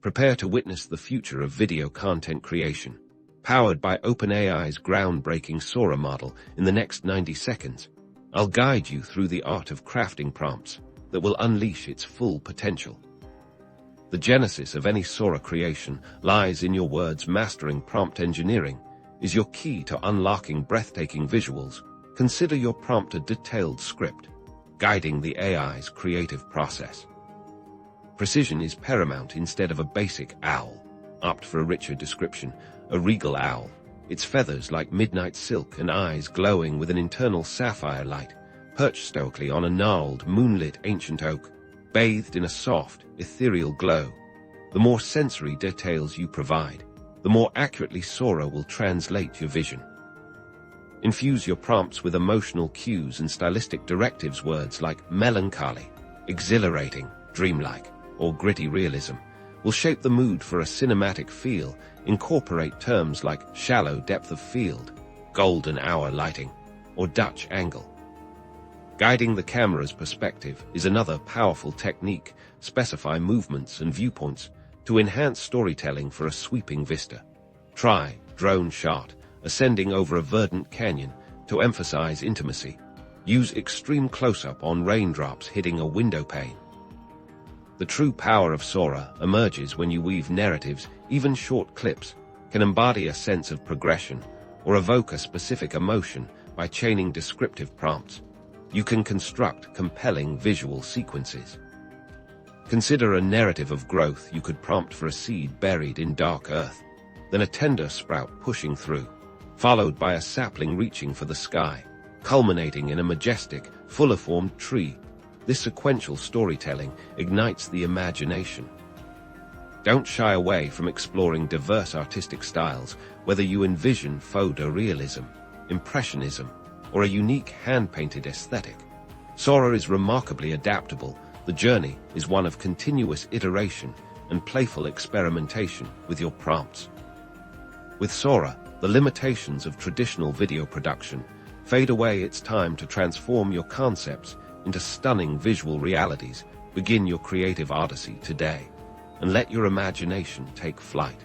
Prepare to witness the future of video content creation, powered by OpenAI's groundbreaking Sora model in the next 90 seconds. I'll guide you through the art of crafting prompts that will unleash its full potential. The genesis of any Sora creation lies in your words. Mastering prompt engineering is your key to unlocking breathtaking visuals. Consider your prompt a detailed script, guiding the AI's creative process. Precision is paramount. Instead of a basic owl, opt for a richer description, a regal owl, its feathers like midnight silk and eyes glowing with an internal sapphire light, perched stoically on a gnarled, moonlit ancient oak, bathed in a soft, ethereal glow. The more sensory details you provide, the more accurately Sora will translate your vision. Infuse your prompts with emotional cues and stylistic directives. Words like melancholy, exhilarating, dreamlike, or gritty realism will shape the mood for a cinematic feel. Incorporate terms like shallow depth of field, golden hour lighting, or Dutch angle. Guiding the camera's perspective is another powerful technique. Specify movements and viewpoints to enhance storytelling for a sweeping vista. Try drone shot, ascending over a verdant canyon to emphasize intimacy. Use extreme close-up on raindrops hitting a window pane. The true power of Sora emerges when you weave narratives. Even short clips can embody a sense of progression or evoke a specific emotion by chaining descriptive prompts. You can construct compelling visual sequences. Consider a narrative of growth. You could prompt for a seed buried in dark earth, then a tender sprout pushing through, followed by a sapling reaching for the sky, culminating in a majestic, full-formed tree. This sequential storytelling ignites the imagination. Don't shy away from exploring diverse artistic styles, whether you envision photorealism, impressionism, or a unique hand-painted aesthetic. Sora is remarkably adaptable. The journey is one of continuous iteration and playful experimentation with your prompts. With Sora, the limitations of traditional video production fade away. It's time to transform your concepts into stunning visual realities. Begin your creative odyssey today and let your imagination take flight.